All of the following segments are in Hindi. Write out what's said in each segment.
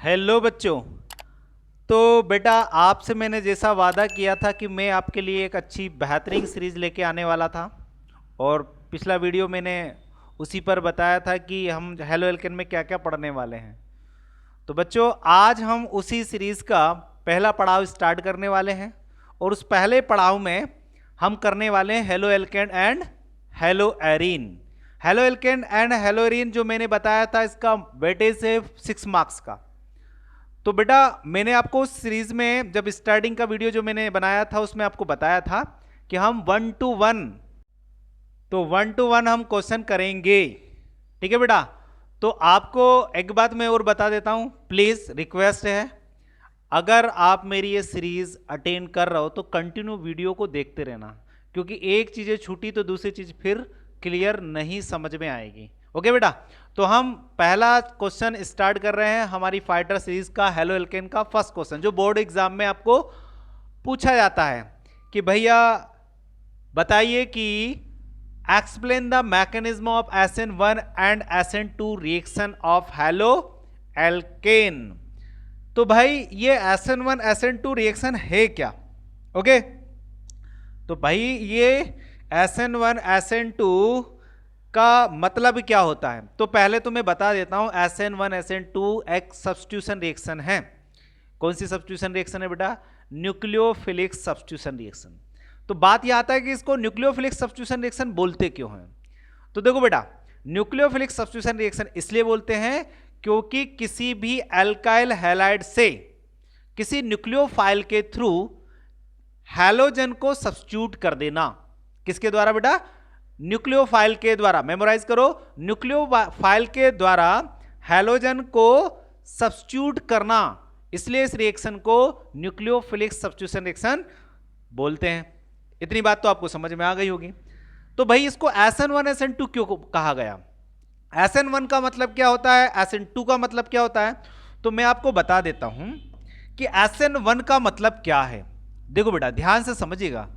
हेलो बच्चों। तो बेटा आपसे मैंने जैसा वादा किया था कि मैं आपके लिए एक अच्छी बेहतरीन सीरीज़ लेके आने वाला था, और पिछला वीडियो मैंने उसी पर बताया था कि हम हेलो एल्केन में क्या क्या पढ़ने वाले हैं। तो बच्चों आज हम उसी सीरीज़ का पहला पड़ाव स्टार्ट करने वाले हैं, और उस पहले पड़ाव में हम करने वाले हैं halo alkane and hello arene. Halo alkane and hello arene जो मैंने बताया था इसका वेटेज है 6 मार्क्स का। तो बेटा मैंने आपको उस सीरीज में जब स्टार्टिंग का वीडियो जो मैंने बनाया था उसमें आपको बताया था कि हम 1 to 1, तो 1 to 1 हम क्वेश्चन करेंगे। ठीक है बेटा। तो आपको एक बात मैं और बता देता हूं, प्लीज रिक्वेस्ट है, अगर आप मेरी ये सीरीज अटेंड कर रहे हो तो कंटिन्यू वीडियो को देखते रहना, क्योंकि एक चीज़ें छूटी तो दूसरी चीज़ फिर क्लियर नहीं समझ में आएगी। ओके बेटा। तो हम पहला क्वेश्चन स्टार्ट कर रहे हैं हमारी फाइटर सीरीज का हेलो एल्केन का फर्स्ट क्वेश्चन, जो बोर्ड एग्जाम में आपको पूछा जाता है कि भैया बताइए कि explain the mechanism of SN1 and SN2 reaction of halo alkane. तो भाई ये SN1 SN2 रिएक्शन है क्या? ओके। तो भाई ये SN1 SN2 का मतलब क्या होता है, तो पहले तो मैं बता देता हूं SN1 SN2 एक सब्स्टिट्यूशन रिएक्शन है। कौन सी सब्स्टिट्यूशन रिएक्शन है बेटा? Nucleophilic substitution reaction. तो बात यह आता है कि इसको न्यूक्लियोफिलिक सब्स्टिट्यूशन रिएक्शन बोलते क्यों हैं। तो देखो बेटा, न्यूक्लियोफिलिक सब्स्टिट्यूशन रिएक्शन इसलिए बोलते हैं क्योंकि किसी भी एल्काइल हैलाइड से किसी न्यूक्लियोफाइल के थ्रू हैलोजन को सब्स्टिट्यूट कर देना। किसके द्वारा बेटा? न्यूक्लियोफाइल के द्वारा। मेमोराइज करो, न्यूक्लियोफाइल के द्वारा हैलोजन को सब्स्टिट्यूट करना, इसलिए इस रिएक्शन को न्यूक्लियोफिलिक सब्स्टिट्यूशन रिएक्शन बोलते हैं। इतनी बात तो आपको समझ में आ गई होगी। तो भाई इसको SN1 SN2 क्यों कहा गया? SN1 का मतलब क्या होता है, SN2 का मतलब क्या होता है, तो मैं आपको बता देता हूं कि SN1 का मतलब क्या है। देखो बेटा ध्यान से समझिएगा,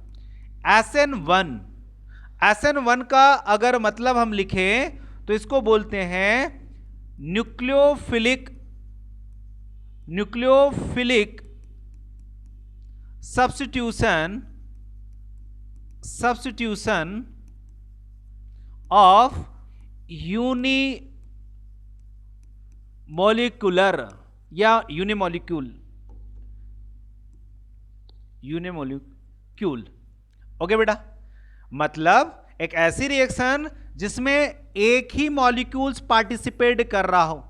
SN1 का अगर मतलब हम लिखें तो इसको बोलते हैं न्यूक्लियोफिलिक सब्स्टिट्यूशन ऑफ यूनिमोलिकुलर या यूनिमोलिक्यूल। ओके बेटा, मतलब एक ऐसी रिएक्शन जिसमें एक ही मॉलिक्यूल्स पार्टिसिपेट कर रहा हो,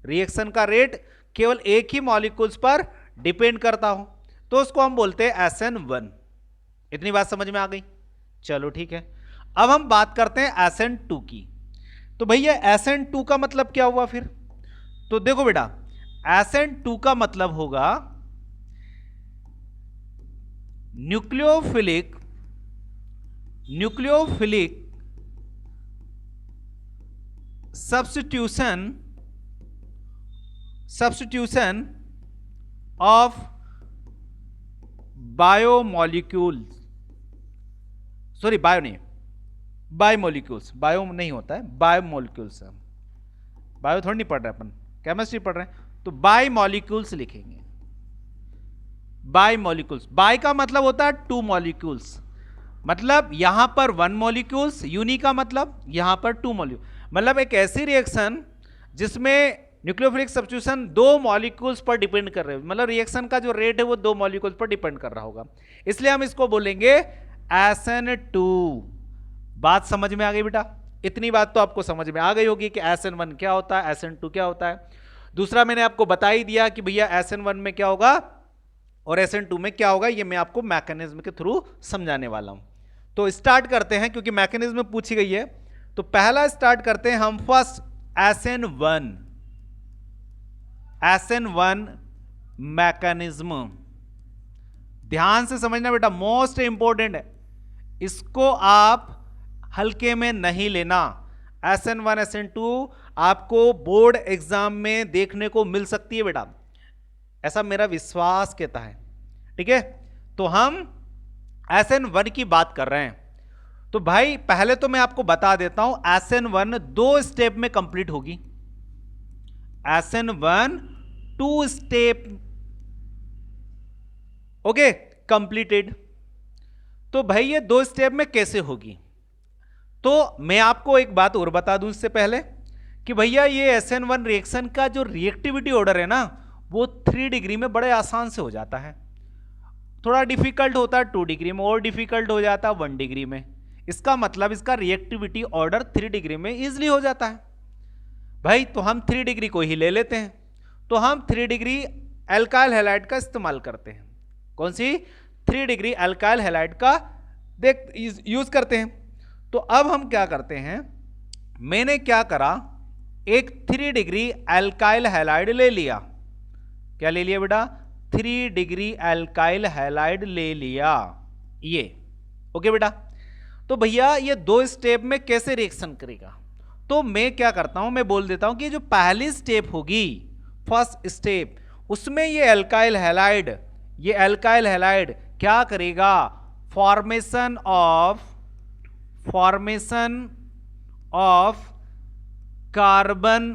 रिएक्शन का रेट केवल एक ही मॉलिक्यूल्स पर डिपेंड करता हो, तो उसको हम बोलते हैं SN1। इतनी बात समझ में आ गई? चलो ठीक है। अब हम बात करते हैं SN2 की। तो भैया SN2 का मतलब क्या हुआ फिर? तो देखो बेटा, SN2 का मतलब होगा nucleophilic substitution of biomolecules, sorry bio नहीं, बायोमोलिक्यूल्स, बायो नहीं होता है, बायोमोलिक्यूल्स। बायो थोड़ी नहीं पढ़ रहे अपन, केमिस्ट्री पढ़ रहे हैं, तो बायोमोलिक्यूल्स लिखेंगे। बायोमोलिक्यूल्स, बाय का मतलब होता है 2 मॉलिक्यूल्स, मतलब यहां पर 1 मॉलिक्यूल्स, यूनि का मतलब यहां पर 2 मॉलिक्यूल, मतलब एक ऐसी रिएक्शन जिसमें न्यूक्लियोफिलिक सब्स्टिट्यूशन 2 मॉलिक्यूल्स पर डिपेंड कर रहे हो, मतलब रिएक्शन का जो रेट है वो 2 मॉलिक्यूल्स पर डिपेंड कर रहा होगा, इसलिए हम इसको बोलेंगे SN2। बात समझ में आ गई बेटा? इतनी बात तो आपको समझ में आ गई होगी कि SN1 क्या होता है, SN2 क्या होता है। दूसरा मैंने आपको बता ही दिया कि भैया SN1 में क्या होगा और SN2 में क्या होगा, ये मैं आपको मैकेनिज्म के थ्रू समझाने वाला हूं। तो स्टार्ट करते हैं, क्योंकि मैकेनिज्म पूछी गई है, तो पहला स्टार्ट करते हैं हम फर्स्ट SN1 मैकेनिज्म। ध्यान से समझना बेटा, मोस्ट इंपॉर्टेंट है, इसको आप हल्के में नहीं लेना। SN1 SN2 आपको बोर्ड एग्जाम में देखने को मिल सकती है बेटा, ऐसा मेरा विश्वास कहता है। ठीक है, तो हम SN1 की बात कर रहे हैं। तो भाई पहले तो मैं आपको बता देता हूं SN1 2 स्टेप में कंप्लीट होगी। SN1 2 step, okay, completed. तो भाई ये 2 स्टेप में कैसे होगी? तो मैं आपको एक बात और बता दूं इससे पहले कि भैया ये SN1 रिएक्शन का जो रिएक्टिविटी ऑर्डर है ना, वो 3 डिग्री में बड़े आसान से हो जाता है। थोड़ा डिफिकल्ट होता है 2 डिग्री में, और डिफिकल्ट हो जाता है 1 डिग्री में। इसका मतलब इसका रिएक्टिविटी ऑर्डर 3 डिग्री में इजीली हो जाता है भाई। तो हम 3 डिग्री को ही ले लेते हैं। तो हम 3 डिग्री एल्काइल हैलाइड का इस्तेमाल करते हैं। कौन सी? 3 डिग्री एल्काइल हैलाइड का यूज करते हैं। तो अब हम क्या करते हैं, मैंने क्या करा, एक 3 डिग्री एल्काइल हैलाइड ले लिया। क्या ले लिया बेटा? 3 डिग्री एल्काइल हैलाइड ले लिया, ये। ओके बेटा। तो भैया ये 2 स्टेप में कैसे रिएक्शन करेगा? तो मैं क्या करता हूं, मैं बोल देता हूं कि जो पहली स्टेप होगी, फर्स्ट स्टेप, उसमें ये एल्काइल हैलाइड क्या करेगा? Formation of carbon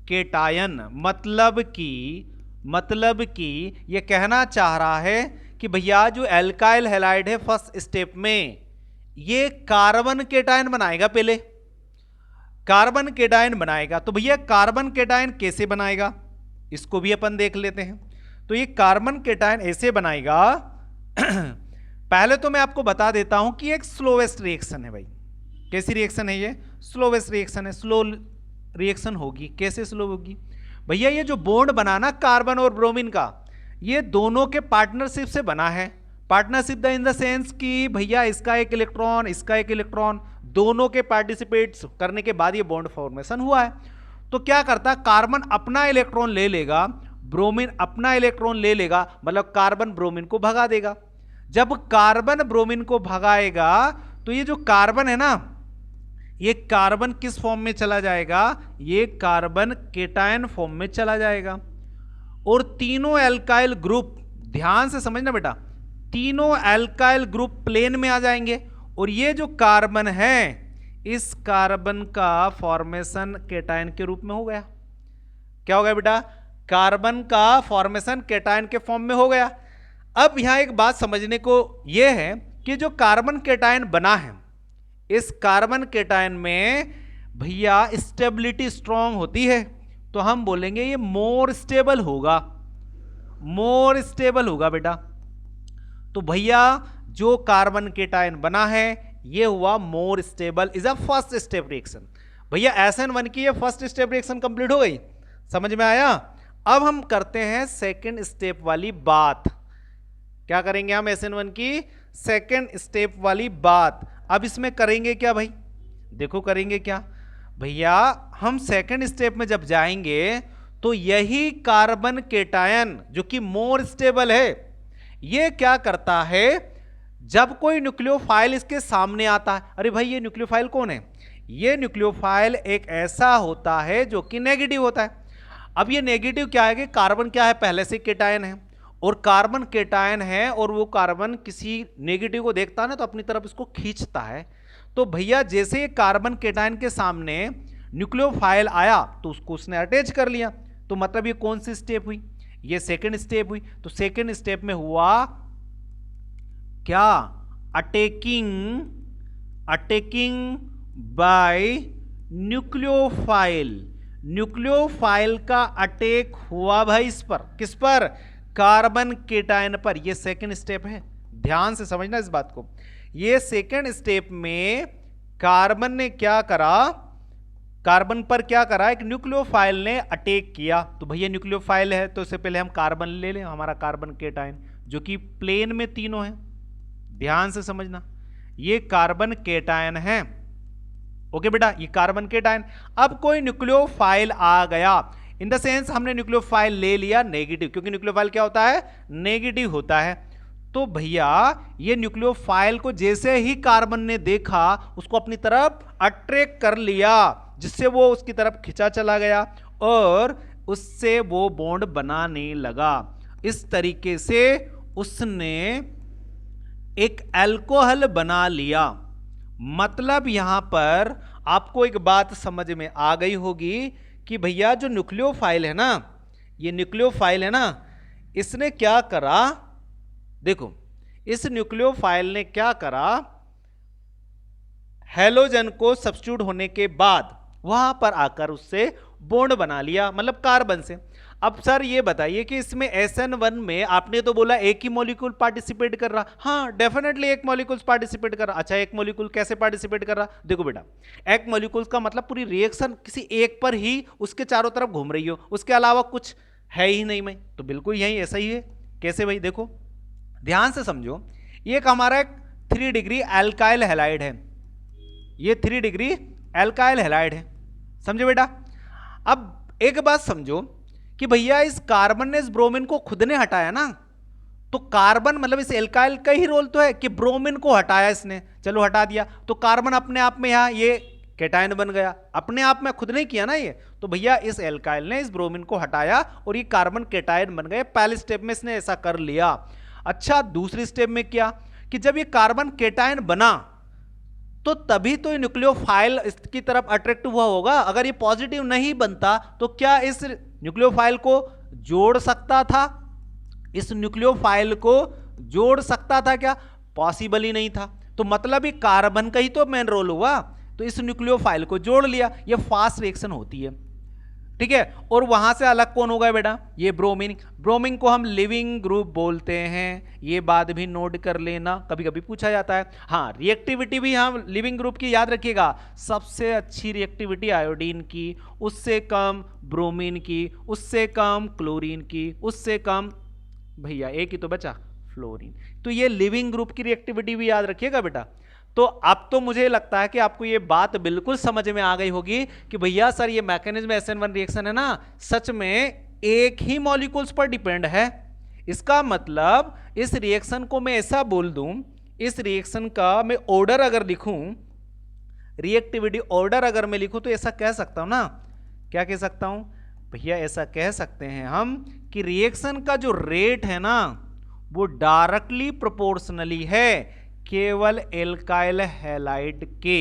cation. मतलब कि ये कहना चाह रहा है कि भैया जो एल्काइल हैलाइड है फर्स्ट स्टेप में, ये कार्बन केटायन बनाएगा। पहले कार्बन केटायन बनाएगा। तो भैया कार्बन केटायन कैसे बनाएगा, इसको भी अपन देख लेते हैं। तो ये कार्बन केटायन ऐसे बनाएगा पहले तो मैं आपको बता देता हूं कि एक स्लोवेस्ट रिएक्शन है भाई। कैसी रिएक्शन है ये? स्लोवेस्ट रिएक्शन है। स्लो रिएक्शन होगी। कैसे स्लो होगी भैया? ये जो बॉन्ड बना ना कार्बन और ब्रोमीन का, ये दोनों के पार्टनरशिप से बना है। पार्टनरशिप इन द सेंस कि भैया इसका एक इलेक्ट्रॉन, इसका एक इलेक्ट्रॉन, दोनों के पार्टिसिपेट्स करने के बाद ये बॉन्ड फॉर्मेशन हुआ है। तो क्या करता, कार्बन अपना इलेक्ट्रॉन ले लेगा, ब्रोमीन अपना इलेक्ट्रॉन ले लेगा, मतलब कार्बन ब्रोमीन को भगा देगा। जब कार्बन ब्रोमीन को भगाएगा तो ये जो कार्बन है ना, ये कार्बन किस फॉर्म में चला जाएगा? ये कार्बन केटायन फॉर्म में चला जाएगा। और तीनों एल्काइल ग्रुप, ध्यान से समझना बेटा, तीनों एल्काइल ग्रुप प्लेन में आ जाएंगे। और ये जो कार्बन है, इस कार्बन का फॉर्मेशन केटायन के रूप में हो गया। क्या हो गया बेटा? कार्बन का फॉर्मेशन केटायन के फॉर्म में हो गया। अब यहां एक बात समझने को यह है कि जो कार्बन केटायन बना है, इस कार्बन केटायन में भैया स्टेबिलिटी स्ट्रांग होती है। तो हम बोलेंगे ये मोर स्टेबल होगा, मोर स्टेबल होगा बेटा। तो भैया जो कार्बन केटायन बना है ये हुआ more stable, is a first step reaction. भैया SN1 की ये फर्स्ट स्टेप रिएक्शन कंप्लीट हो गई, समझ में आया? अब हम करते हैं सेकंड स्टेप वाली बात। क्या करेंगे हम? SN1 की सेकंड स्टेप वाली बात। अब इसमें करेंगे क्या भाई? देखो करेंगे क्या भैया, हम सेकंड स्टेप में जब जाएंगे तो यही कार्बन केटायन जो कि मोर स्टेबल है, ये क्या करता है, जब कोई न्यूक्लियोफाइल इसके सामने आता है, अरे भाई ये न्यूक्लियोफाइल कौन है? ये न्यूक्लियोफाइल एक ऐसा होता है जो कि नेगेटिव होता है। अब ये नेगेटिव क्या है कि कार्बन क्या है, पहले से केटायन है, और कार्बन केटायन है, और वो कार्बन किसी नेगेटिव को देखता है ना तो अपनी तरफ इसको खींचता है। तो भैया जैसे ये कार्बन केटायन के सामने न्यूक्लियोफाइल आया तो उसको उसने अटैच कर लिया। तो मतलब ये कौन सी स्टेप हुई? ये सेकंड स्टेप हुई। तो सेकंड स्टेप में हुआ क्या? Attacking by nucleophile. न्यूक्लियोफाइल का अटैक हुआ भाई इस पर। किस पर? कार्बन केटायन पर। ये सेकंड स्टेप है, ध्यान से समझना इस बात को। ये सेकंड स्टेप में कार्बन ने क्या करा, कार्बन पर क्या करा, एक न्यूक्लियोफाइल ने अटैक किया। तो भैया न्यूक्लियोफाइल है तो इससे पहले हम कार्बन ले लें, हमारा कार्बन केटायन जो कि प्लेन में तीनों है। ध्यान से समझना, ये कार्बन केटायन है। ओके बेटा, ये कार्बन केटायन। अब कोई न्यूक्लियोफाइल आ गया, इन द सेंस हमने न्यूक्लियोफाइल ले लिया नेगेटिव, क्योंकि न्यूक्लियोफाइल क्या होता है? नेगेटिव होता है। तो भैया ये न्यूक्लियोफाइल को जैसे ही कार्बन ने देखा उसको अपनी तरफ अट्रैक्ट कर लिया, जिससे वो उसकी तरफ खिंचा चला गया और उससे वो बॉन्ड बनाने लगा। इस तरीके से उसने एक अल्कोहल बना लिया। मतलब यहां पर आपको एक बात समझ में आ गई होगी कि भैया जो न्यूक्लियोफाइल है ना, ये न्यूक्लियोफाइल है ना, इसने क्या करा, देखो इस न्यूक्लियोफाइल ने क्या करा, हैलोजन को सब्स्टिट्यूट होने के बाद वहां पर आकर उससे बॉन्ड बना लिया, मतलब कार्बन से। अब सर ये बताइए कि इसमें SN1 में आपने तो बोला एक ही मॉलिक्यूल पार्टिसिपेट कर रहा, हाँ डेफिनेटली एक मॉलिक्यूल पार्टिसिपेट कर रहा। अच्छा एक मॉलिक्यूल कैसे पार्टिसिपेट कर रहा, देखो बेटा, एक मॉलिक्यूल का मतलब पूरी रिएक्शन किसी एक पर ही उसके चारों तरफ घूम रही हो, उसके अलावा कुछ है ही नहीं। मैं तो बिल्कुल यही ऐसा ही है। कैसे भाई, देखो ध्यान से समझो, ये एक हमारा एक 3 डिग्री एल्काइल हैलाइड है, ये 3 डिग्री एल्काइल हैलाइड है, समझे बेटा। अब एक बात समझो कि भैया इस कार्बन ने इस ब्रोमीन को खुद ने हटाया ना, तो कार्बन मतलब इस एल्काइल का ही रोल तो है कि ब्रोमीन को हटाया इसने, चलो हटा दिया, तो कार्बन अपने आप में यहां ये कैटायन बन गया, अपने आप में खुद नहीं किया ना ये, तो भैया इस एल्काइल ने इस ब्रोमीन को हटाया और ये कार्बन कैटायन बन गए। पहले स्टेप में इसने ऐसा कर लिया। अच्छा दूसरी स्टेप में क्या कि जब ये कार्बन कैटायन बना तो तभी तो ये न्यूक्लियोफाइल इसकी तरफ अट्रैक्ट हुआ होगा। अगर ये पॉजिटिव नहीं बनता तो क्या इस न्यूक्लियोफाइल को जोड़ सकता था, इस न्यूक्लियोफाइल को जोड़ सकता था क्या, पॉसिबल ही नहीं था। तो मतलब ये कार्बन का ही तो मेन रोल हुआ, तो इस न्यूक्लियोफाइल को जोड़ लिया। ये फास्ट रिएक्शन होती है, ठीक है। और वहां से अलग कौन होगा बेटा, ये ब्रोमीन। ब्रोमीन को हम लिविंग ग्रुप बोलते हैं, ये बात भी नोट कर लेना, कभी कभी पूछा जाता है। हाँ रिएक्टिविटी भी हम लिविंग ग्रुप की याद रखिएगा, सबसे अच्छी रिएक्टिविटी आयोडीन की, उससे कम ब्रोमीन की, उससे कम क्लोरीन की, उससे कम भैया एक ही तो बचा फ्लोरीन। तो ये लिविंग ग्रुप की रिएक्टिविटी भी याद रखिएगा बेटा। तो अब तो मुझे लगता है कि आपको ये बात बिल्कुल समझ में आ गई होगी कि भैया सर ये मैकेनिज्म SN1 रिएक्शन है ना, सच में एक ही मॉलिक्यूल्स पर डिपेंड है। इसका मतलब इस रिएक्शन को मैं ऐसा बोल दूं, इस रिएक्शन का मैं ऑर्डर अगर लिखूं, रिएक्टिविटी ऑर्डर अगर मैं लिखूं तो ऐसा कह सकता हूं ना, क्या कह सकता हूं भैया, ऐसा कह सकते हैं हम कि रिएक्शन का जो रेट है ना वो डायरेक्टली प्रोपोर्शनली है केवल एल्काइल हैलाइड के।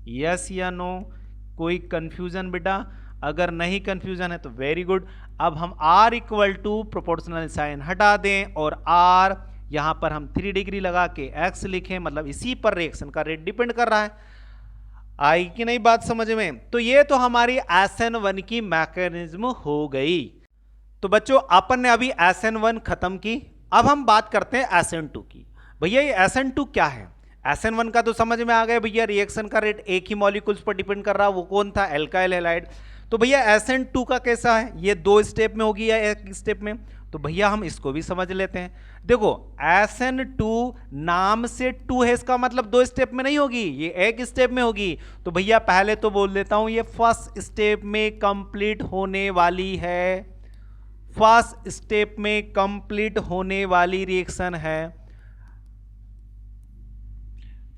यस या नो, कोई कंफ्यूजन बेटा? अगर नहीं कंफ्यूजन है तो वेरी गुड। अब हम R equal to proportional sign हटा दें और R यहां पर हम 3 डिग्री लगा के X लिखें, मतलब इसी पर रिएक्शन का रेट डिपेंड कर रहा है। आई कि नहीं बात समझ में? तो ये तो हमारी SN1 की मैकेनिज्म हो गई। तो बच्चों अपन ने अभी SN1 खत्म की, अब हम बात करते हैं SN2 की। भैया ये SN2 क्या है? SN1 का तो समझ में आ गया भैया, रिएक्शन का रेट एक ही मॉलिक्यूल्स पर डिपेंड कर रहा है, वो कौन था, एल्काइल हैलाइड। तो भैया SN2 का कैसा है, ये 2 स्टेप में होगी या एक स्टेप में? तो भैया हम इसको भी समझ लेते हैं। देखो SN2 नाम से 2 है, इसका मतलब 2 स्टेप में नहीं होगी, ये एक स्टेप में होगी। तो भैया पहले तो बोल देता हूं ये फर्स्ट स्टेप में कंप्लीट होने वाली है, फर्स्ट स्टेप में कंप्लीट होने वाली रिएक्शन है,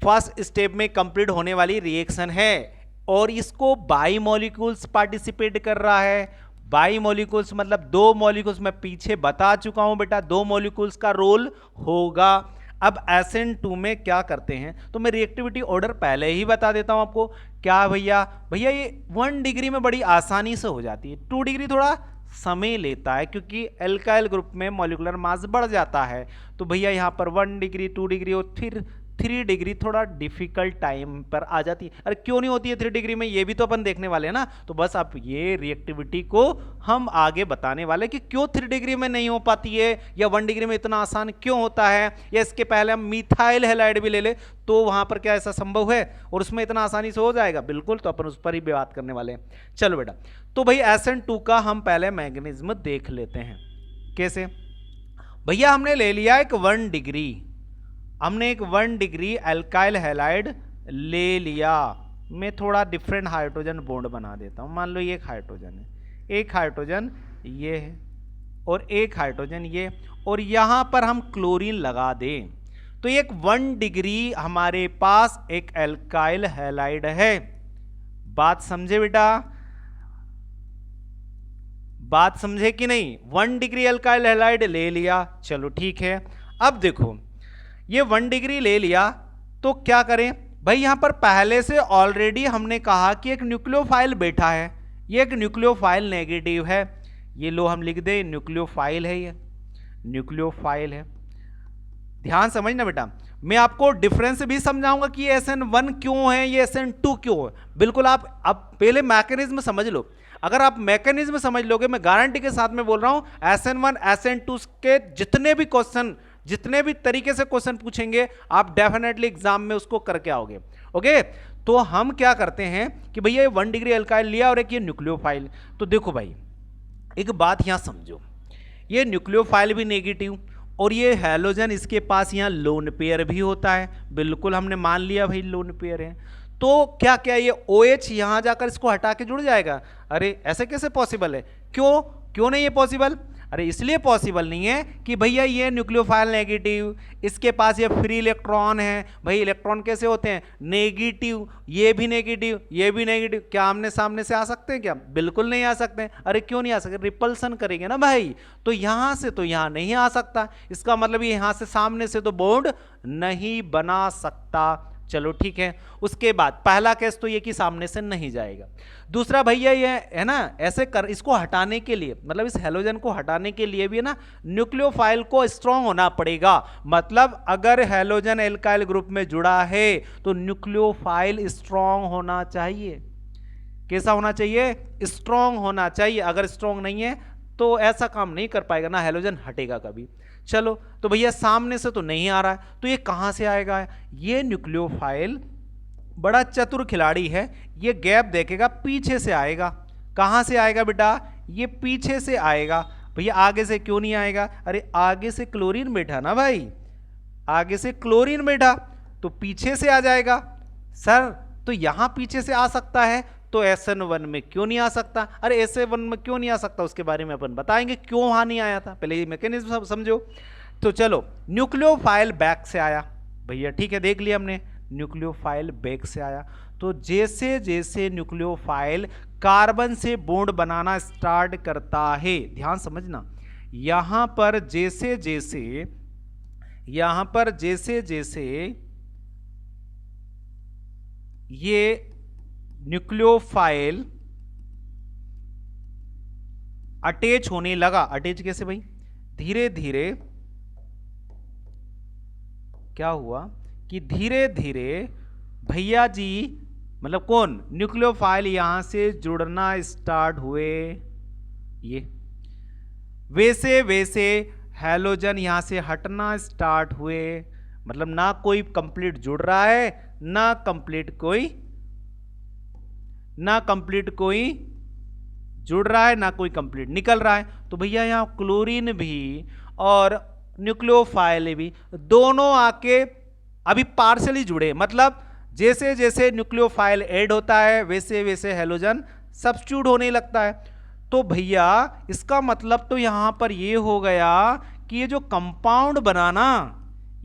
फर्स्ट स्टेप में कंप्लीट होने वाली रिएक्शन है। और इसको बाई मॉलिक्यूल्स पार्टिसिपेट कर रहा है। बाई मॉलिक्यूल्स मतलब 2 मॉलिक्यूल्स, मैं पीछे बता चुका हूं बेटा, 2 मॉलिक्यूल्स का रोल होगा। अब SN2 में क्या करते हैं, तो मैं रिएक्टिविटी ऑर्डर पहले ही बता देता हूं आपको। क्या भैया, भैया ये 1 डिग्री में बड़ी आसानी से हो जाती है, 2 डिग्री थोड़ा समय लेता है क्योंकि एल्काइल ग्रुप में मॉलिक्यूलर मास बढ़ जाता है। तो भैया यहाँ पर 1 डिग्री 2 डिग्री और फिर 3 डिग्री थोड़ा डिफिकल्ट टाइम पर आ जाती है। अरे क्यों नहीं होती है 3 डिग्री में, ये भी तो अपन देखने वाले हैं ना। तो बस आप ये रिएक्टिविटी को हम आगे बताने वाले कि क्यों 3 डिग्री में नहीं हो पाती है, या 1 डिग्री में इतना आसान क्यों होता है, या इसके पहले हम मिथाइल हैलाइड भी ले ले तो वहां पर क्या ऐसा संभव है और उसमें इतना आसानी से हो जाएगा? बिल्कुल, तो अपन उस पर ही बात करने वाले हैं। चलो बेटा, तो भाई SN2 का हम पहले मैकेनिज्म देख लेते हैं। कैसे भैया, हमने ले लिया एक 1 डिग्री, हमने एक 1 डिग्री एल्काइल हैलाइड ले लिया। मैं थोड़ा डिफरेंट हाइड्रोजन बॉन्ड बना देता हूं। मान लो ये एक हाइड्रोजन है, एक हाइड्रोजन ये है और एक हाइड्रोजन ये, और यहां पर हम क्लोरीन लगा दें तो एक 1 डिग्री हमारे पास एक एल्काइल हैलाइड है। बात समझे बेटा, बात समझे कि नहीं? 1 डिग्री एल्काइल हैलाइड ले लिया, चलो ठीक है। अब देखो ये 1 डिग्री ले लिया तो क्या करें भाई, यहां पर पहले से ऑलरेडी हमने कहा कि एक न्यूक्लियोफाइल बैठा है, ये एक न्यूक्लियोफाइल नेगेटिव है, ये लो हम लिख दें न्यूक्लियोफाइल है, ये न्यूक्लियोफाइल है। ध्यान समझना बेटा, मैं आपको डिफरेंस भी समझाऊंगा कि ये SN1 क्यों है, ये SN2 क्यों है। बिल्कुल आप अब पहले मैकेनिज्म समझ लो। अगर आप मैकेनिज्म समझ लोगे, मैं गारंटी के साथ में बोल रहा हूं SN1 SN2 के जितने भी क्वेश्चन, जितने भी तरीके से क्वेश्चन पूछेंगे, आप डेफिनेटली एग्जाम में उसको करके आओगे। ओके, तो हम क्या करते हैं कि भैया ये 1 डिग्री अल्काइल लिया और एक ये न्यूक्लियोफाइल। तो देखो भाई, एक बात यहां समझो, ये न्यूक्लियोफाइल भी नेगेटिव और ये हैलोजन, इसके पास यहाँ लोन पेयर भी होता है। बिल्कुल हमने मान लिया भाई लोन पेयर है, तो क्या क्या ये OH यहाँ जाकर इसको हटा के जुड़ जाएगा? अरे ऐसे कैसे पॉसिबल है? क्यों नहीं है पॉसिबल? अरे इसलिए पॉसिबल नहीं है कि भैया ये न्यूक्लियोफाइल नेगेटिव, इसके पास ये फ्री इलेक्ट्रॉन है। भाई इलेक्ट्रॉन कैसे होते हैं? नेगेटिव, ये भी नेगेटिव, ये भी नेगेटिव। क्या आमने सामने से आ सकते हैं क्या? बिल्कुल नहीं आ सकते। अरे क्यों नहीं आ सकते? रिपल्सन करेंगे ना भाई, तो यहां से तो यहां नहीं आ सकता। इसका मतलब ये यहां से सामने से तो बॉन्ड नहीं बना सकता। चलो ठीक है, उसके बाद पहला केस तो ये कि सामने से नहीं जाएगा। दूसरा भैया ये है ना, ऐसे कर, इसको हटाने के लिए, मतलब इस हैलोजन को हटाने के लिए भी है ना, न्यूक्लियोफाइल को स्ट्रांग होना पड़ेगा। मतलब अगर हैलोजन एल्काइल ग्रुप में जुड़ा है तो न्यूक्लियोफाइल स्ट्रांग होना चाहिए। कैसा होना चाहिए? स्ट्रांग होना चाहिए। अगर स्ट्रांग नहीं है तो ऐसा काम नहीं कर पाएगा, ना हैलोजन हटेगा कभी। चलो, तो भैया सामने से तो नहीं आ रहा है, तो ये कहां से आएगा? ये न्यूक्लियोफाइल बड़ा चतुर खिलाड़ी है, ये गैप देखेगा, पीछे से आएगा। कहां से आएगा बेटा? ये पीछे से आएगा। भैया आगे से क्यों नहीं आएगा? अरे आगे से क्लोरीन बैठा ना भाई, आगे से क्लोरीन बैठा तो पीछे से आ जाएगा। सर तो यहां पीछे से आ सकता है, तो SN1 में क्यों नहीं आ सकता? अरे SN1 में क्यों नहीं आ सकता, उसके बारे में अपन बताएंगे क्यों वहां नहीं आया था। पहले ये मैकेनिज्म समझो। तो चलो, न्यूक्लियोफाइल बैक से आया भैया, ठीक है, देख लिया हमने, न्यूक्लियोफाइल बैक से आया। तो जैसे जैसे न्यूक्लियोफाइल कार्बन से बॉन्ड बनाना स्टार्ट करता है, ध्यान समझना, यहां पर जैसे जैसे ये न्यूक्लियोफाइल अटैच होने लगा, अटैच कैसे भाई? धीरे धीरे क्या हुआ कि धीरे धीरे भैया जी, मतलब कौन? न्यूक्लियोफाइल यहां से जुड़ना स्टार्ट हुए। ये वैसे वैसे हैलोजन यहां से हटना स्टार्ट हुए। मतलब ना कोई कंप्लीट जुड़ रहा है, ना कंप्लीट कोई जुड़ रहा है, ना कोई कंप्लीट निकल रहा है। तो भैया यहां क्लोरीन भी और न्यूक्लियोफाइल भी दोनों आके अभी पार्शली जुड़े। मतलब जैसे जैसे न्यूक्लियोफाइल ऐड होता है वैसे वैसे हैलोजन सब्स्टिट्यूट होने लगता है। तो भैया इसका मतलब तो यहां पर ये हो गया कि ये जो कंपाउंड बनाना,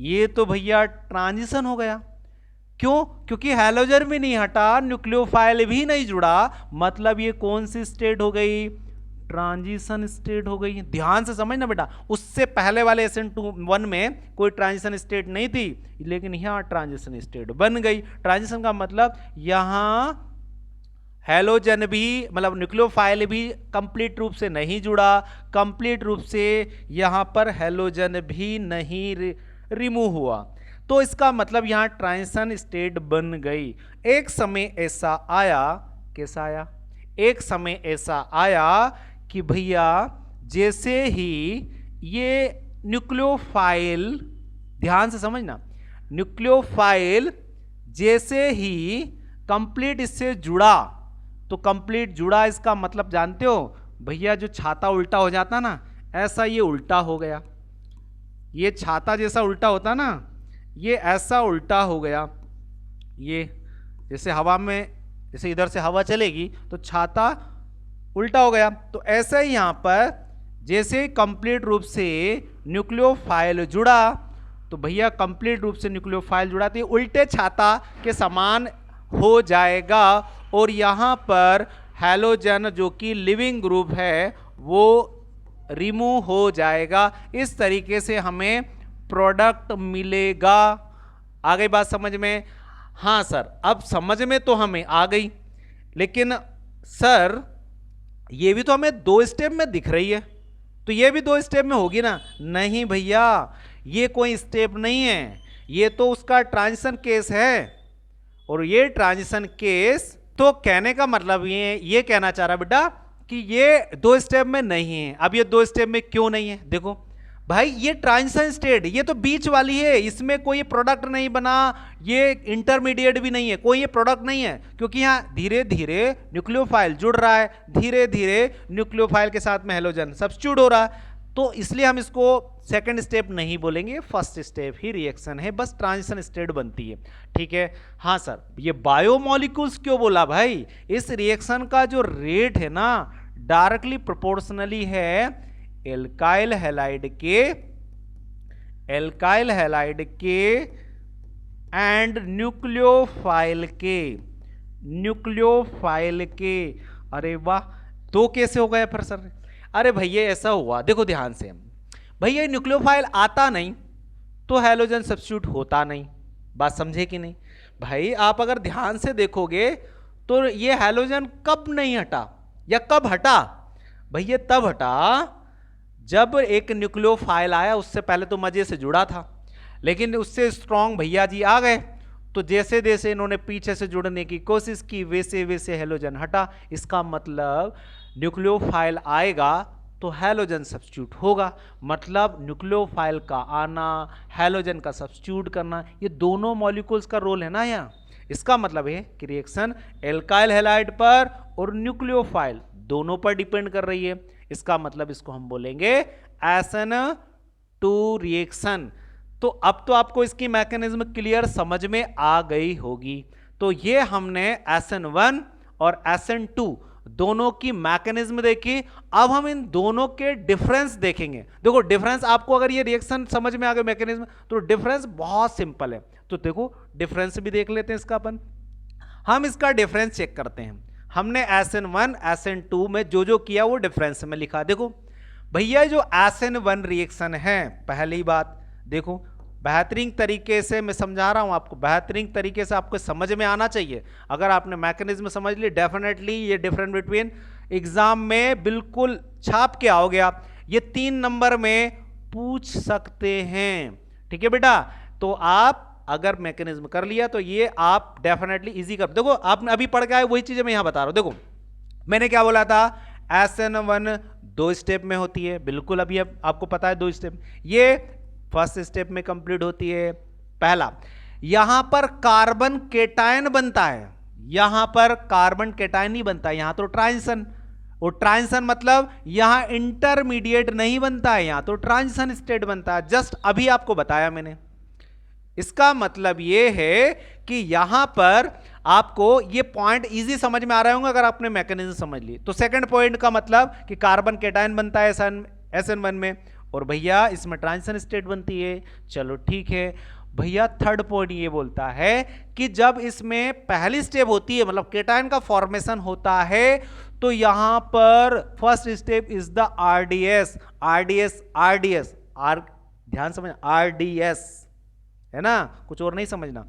ये तो भैया ट्रांजिशन हो गया। क्यों? क्योंकि हैलोजन भी नहीं हटा, न्यूक्लियोफाइल भी नहीं जुड़ा, मतलब ये कौन सी स्टेट हो गई? ट्रांजिशन स्टेट हो गई। ध्यान से समझना बेटा, उससे पहले वाले SN1 में कोई ट्रांजिशन स्टेट नहीं थी, लेकिन यहां ट्रांजिशन स्टेट बन गई। ट्रांजिशन का मतलब यहां हैलोजन भी, मतलब न्यूक्लियोफाइल भी कंप्लीट रूप से नहीं जुड़ा, कंप्लीट रूप से यहां पर हैलोजन भी नहीं रिमूव हुआ। तो इसका मतलब यहां ट्रांजिशन स्टेट बन गई। एक समय ऐसा आया, कैसा आया? एक समय ऐसा आया कि भैया जैसे ही ये न्यूक्लियोफाइल, ध्यान से समझना, न्यूक्लियोफाइल जैसे ही कंप्लीट इससे जुड़ा, तो कंप्लीट जुड़ा इसका मतलब जानते हो भैया, जो छाता उल्टा हो जाता ना, ऐसा ये उल्टा हो गया। ये छाता जैसा उल्टा होता ना, ये ऐसा उल्टा हो गया। ये जैसे हवा में, जैसे इधर से हवा चलेगी तो छाता उल्टा हो गया। तो ऐसे ही यहां पर जैसे कंप्लीट रूप से न्यूक्लियोफाइल जुड़ा, तो भैया कंप्लीट रूप से न्यूक्लियोफाइल जुड़ा तो ये उल्टे छाता के समान हो जाएगा। और यहां पर हैलोजन जो कि लिविंग ग्रुप है वो रिमूव हो जाएगा। इस तरीके से हमें प्रोडक्ट मिलेगा। आ गई बात समझ में? हाँ सर, अब समझ में तो हमें आ गई, लेकिन सर ये भी तो हमें 2 स्टेप में दिख रही है, तो ये भी 2 स्टेप में होगी ना? नहीं भैया, ये कोई स्टेप नहीं है, ये तो उसका ट्रांजिशन केस है। और ये ट्रांजिशन केस, तो कहने का मतलब ये कहना चाह रहा बेटा कि ये 2 स्टेप में नहीं है। अब ये 2 स्टेप में क्यों नहीं है? देखो भाई, ये ट्रांजिशन स्टेट, ये तो बीच वाली है, इसमें कोई प्रोडक्ट नहीं बना, ये इंटरमीडिएट भी नहीं है, कोई ये प्रोडक्ट नहीं है, क्योंकि यहाँ धीरे धीरे न्यूक्लियोफाइल जुड़ रहा है, धीरे धीरे न्यूक्लियोफाइल के साथ में हैलोजन सब्स्टिट्यूट हो रहा है। तो इसलिए हम इसको सेकंड स्टेप नहीं बोलेंगे, फर्स्ट स्टेप ही रिएक्शन है, बस ट्रांजिशन स्टेट बनती है। ठीक है। हाँ सर, ये बायोमोलिक्यूल्स क्यों बोला भाई? इस रिएक्शन का जो रेट है ना, डायरेक्टली प्रोपोर्शनली है एल्काइल हैलाइड के एंड न्यूक्लियोफाइल के। अरे वाह, तो कैसे हो गया फिर सर? अरे भैया ऐसा हुआ, देखो ध्यान से, भैया न्यूक्लियोफाइल आता नहीं तो हैलोजन सब्स्टिट्यूट होता नहीं। बात समझे कि नहीं भाई? आप अगर ध्यान से देखोगे तो ये हैलोजन कब नहीं हटा या कब हटा? भैया तब हटा जब एक न्यूक्लियोफाइल आया, उससे पहले तो मजे से जुड़ा था, लेकिन उससे स्ट्रॉन्ग भैया जी आ गए, तो जैसे जैसे इन्होंने पीछे से जुड़ने की कोशिश की वैसे वैसे हैलोजन हटा। इसका मतलब न्यूक्लियोफाइल आएगा तो हैलोजन सब्स्टिट्यूट होगा, मतलब न्यूक्लियोफाइल का आना, हैलोजन का सब्स्टिट्यूट करना, ये दोनों मॉलिक्यूल्स का रोल है ना यहाँ। इसका मतलब है कि रिएक्शन एल्काइल हैलाइड पर और न्यूक्लियोफाइल दोनों पर डिपेंड कर रही है। इसका मतलब इसको हम बोलेंगे SN2 रिएक्शन। तो अब तो आपको इसकी मैकेनिज्म क्लियर समझ में आ गई होगी। तो ये हमने SN1 और SN2 दोनों की मैकेनिज्म देखी। अब हम इन दोनों के डिफरेंस देखेंगे। देखो डिफरेंस, आपको अगर ये रिएक्शन समझ में आ गया मैकेनिज्म, तो डिफरेंस बहुत सिंपल है। तो देखो डिफरेंस भी देख लेते हैं इसका अपन। हम इसका डिफरेंस चेक करते हैं। हमने SN1 SN2 में जो जो किया वो डिफरेंस में लिखा। देखो भैया, जो SN1 रिएक्शन है, पहली बात देखो, बेहतरीन तरीके से मैं समझा रहा हूं आपको, बेहतरीन तरीके से आपको समझ में आना चाहिए। अगर आपने मैकेनिज्म समझ ली, डेफिनेटली ये डिफरेंस बिटवीन एग्जाम में बिल्कुल छाप के आओगे आप। ये 3 नंबर में पूछ सकते हैं। ठीक है बेटा, तो आप अगर मैकेनिज्म कर लिया तो ये आप डेफिनेटली इजी कर। देखो आपने अभी पढ़ के आए वही चीजें मैं यहां बता रहा हूं। देखो मैंने क्या बोला था, SN1 2 स्टेप में होती है, बिल्कुल अभी अब आपको पता है 2 स्टेप। ये फर्स्ट स्टेप में कंप्लीट होती है। पहला, यहां पर कार्बन केटायन बनता है, यहां पर कार्बन केटायन नहीं बनता है, यहां तो ट्रांजिशन। और ट्रांजिशन मतलब यहां इंटरमीडिएट नहीं बनता है, यहां तो ट्रांजिशन स्टेट बनता है। जस्ट अभी आपको बताया मैंने। इसका मतलब यह है कि यहां पर आपको ये पॉइंट इजी समझ में आ रहे होंगे अगर आपने मैकेनिज्म समझ ली। तो सेकंड पॉइंट का मतलब कि कार्बन केटायन बनता है SN1 में, और भैया इसमें ट्रांजिशन स्टेट बनती है। चलो ठीक है भैया। थर्ड पॉइंट ये बोलता है कि जब इसमें पहली स्टेप होती है, मतलब केटायन का फॉर्मेशन होता है, तो यहां पर first step is the RDS। ध्यान समझ, RDS है ना, कुछ और नहीं समझना,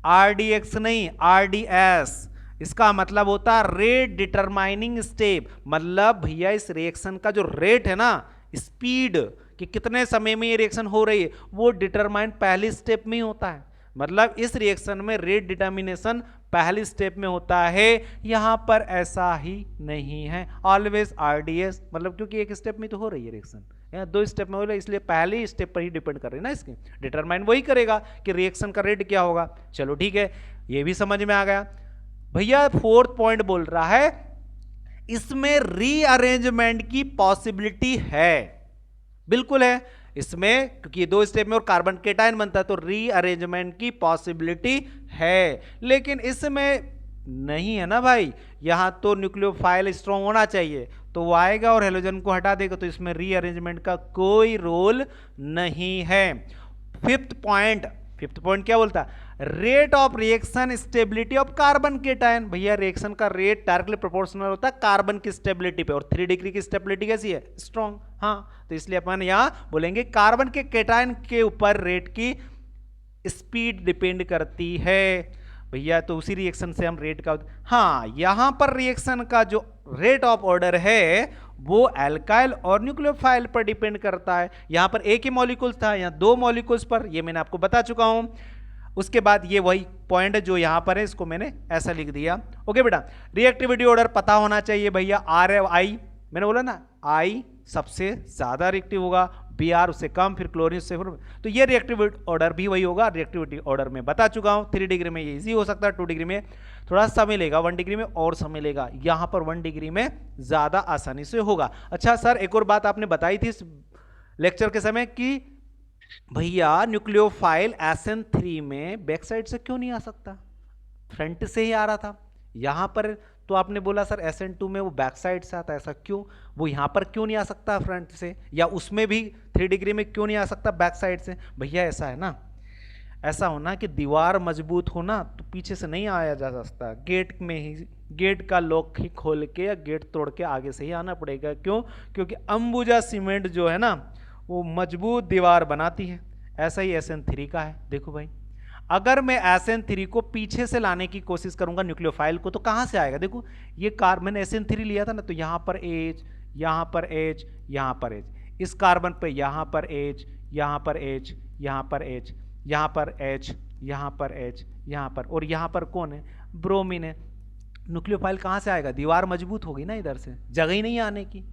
RDX नहीं, RDS। इसका मतलब होता है रेट डिटरमाइनिंग स्टेप। मतलब भैया इस रिएक्शन का जो रेट है ना, स्पीड, कि कितने समय में ये रिएक्शन हो रही है, वो डिटरमाइन पहली स्टेप में ही होता है। मतलब इस रिएक्शन में रेट डिटर्मिनेशन पहली स्टेप में होता है। यहां पर ऐसा ही नहीं है, ऑलवेज RDS, मतलब क्योंकि एक स्टेप में तो हो रही है रिएक्शन, यहाँ 2 स्टेप में हो रहा है, इसलिए पहली स्टेप पर ही डिपेंड कर रही है ना। इसकी डिटरमाइन वही करेगा कि रिएक्शन का रेट क्या होगा। चलो ठीक है, ये भी समझ में आ गया। भैया फोर्थ पॉइंट बोल रहा है इसमें रीअरेंजमेंट की पॉसिबिलिटी है। बिल्कुल है इसमें, क्योंकि ये 2 स्टेप में और कार्बन केटायन बनता है, तो रीअरेंजमेंट की पॉसिबिलिटी है। लेकिन इसमें नहीं है ना भाई, यहां तो न्यूक्लियोफाइल स्ट्रॉन्ग होना चाहिए, तो वो आएगा और हेलोजन को हटा देगा, तो इसमें रीअरेंजमेंट का कोई रोल नहीं है। फिफ्थ पॉइंट क्या बोलता है, rate of reaction stability of carbon cation. भैया रिएक्शन का रेट डायरेक्टली प्रोपोर्शनल होता है कार्बन की स्टेबिलिटी पे, और 3 डिग्री की स्टेबिलिटी कैसी है, स्ट्रॉन्ग। हाँ, तो इसलिए अपन यहां बोलेंगे कार्बन के केटायन के ऊपर रेट की स्पीड डिपेंड करती है। भैया तो उसी रिएक्शन से हम रेट का, हाँ यहां पर रिएक्शन का जो रेट ऑफ ऑर्डर है वो एल्काइल और न्यूक्लियोफाइल पर डिपेंड करता है। यहां पर एक ही मॉलिक्यूल्स था, यहां दो मॉलिक्यूल्स पर, ये मैंने आपको बता चुका हूं। उसके बाद ये वही पॉइंट जो यहां पर है, इसको मैंने ऐसा लिख दिया। ओके बेटा, रिएक्टिविटी ऑर्डर पता होना चाहिए भैया। आर आई, मैंने बोला ना आई सबसे ज्यादा रिएक्टिव होगा, बी आर उससे कम, फिर क्लोरीन से, तो ये रिएक्टिविटी ऑर्डर भी वही होगा। रिएक्टिविटी ऑर्डर में बता चुका हूं। 3 डिग्री में ये इजी हो सकता है, 2 डिग्री में थोड़ा समय लेगा, 1 डिग्री में और समय लेगा, यहां पर 1 डिग्री में ज्यादा आसानी से होगा। अच्छा सर, एक और बात आपने बताई थी इस लेक्चर के समय कि भैया न्यूक्लियोफाइल SN3 में बैक साइड से क्यों नहीं आ सकता, फ्रंट से ही आ रहा था। यहां पर तो आपने बोला सर SN2 में वो बैक साइड से आता है, ऐसा क्यों? वो यहां पर क्यों नहीं आ सकता फ्रंट से, या उसमें भी 3 डिग्री में क्यों नहीं आ सकता बैक साइड से? भैया ऐसा है ना, ऐसा होना कि दीवार मजबूत होना तो पीछे से नहीं आया जा सकता, गेट में ही, गेट का लॉक ही खोल के या गेट तोड़ के आगे से ही आना पड़ेगा। क्यों? क्योंकि अंबुजा सीमेंट जो है ना वो मजबूत दीवार बनाती है। ऐसा ही SN3 का है। देखो भाई, अगर मैं SN3 को पीछे से लाने की कोशिश करूंगा न्यूक्लियोफाइल को, तो कहां से आएगा? देखो ये कार्बन SN3 लिया था ना, तो यहां पर H, यहां पर H, यहां पर H, इस कार्बन पे यहां पर H, यहां पर H, यहां पर H, यहां पर H, यहां पर H, यहां पर, और यहां पर कौन है? ब्रोमीन है। न्यूक्लियोफाइल कहां से आएगा? दीवार मजबूत होगी ना, इधर से जगह ही नहीं आने की।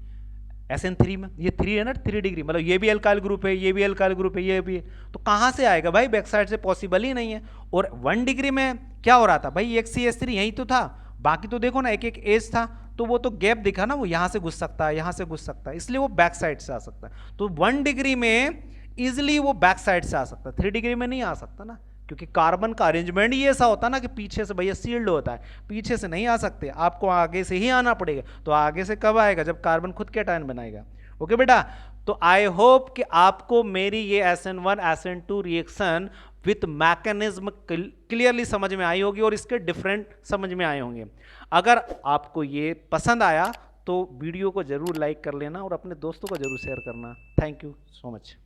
SN3 में ये 3 है ना, 3 डिग्री, मतलब ये भी अल्काइल ग्रुप है, ये भी अल्काइल ग्रुप है, ये भी है, तो कहां से आएगा भाई? बैक साइड से पॉसिबल ही नहीं है। और 1 डिग्री में क्या हो रहा था भाई? एक CH3 यही तो था, बाकी तो देखो ना एक एक एज था, तो वो तो गैप दिखा ना, वो यहां से घुस सकता है, यहां से घुस सकता है, इसलिए वो बैक साइड से आ सकता है। तो 1 डिग्री में इजिली वो बैक साइड से आ सकता है, 3 डिग्री में नहीं आ सकता ना, क्योंकि कार्बन का अरेंजमेंट ही ऐसा होता ना कि पीछे से भैया सील्ड होता है, पीछे से नहीं आ सकते, आपको आगे से ही आना पड़ेगा। तो आगे से कब आएगा? जब कार्बन खुद कैटायन बनाएगा। ओके बेटा, तो आई होप कि आपको मेरी ये SN1 SN2 reaction with mechanism clearly समझ में आई होगी और इसके डिफरेंट समझ में आए होंगे। अगर आपको ये पसंद आया तो वीडियो को जरूर लाइक कर लेना और अपने दोस्तों को जरूर शेयर करना। Thank you so much.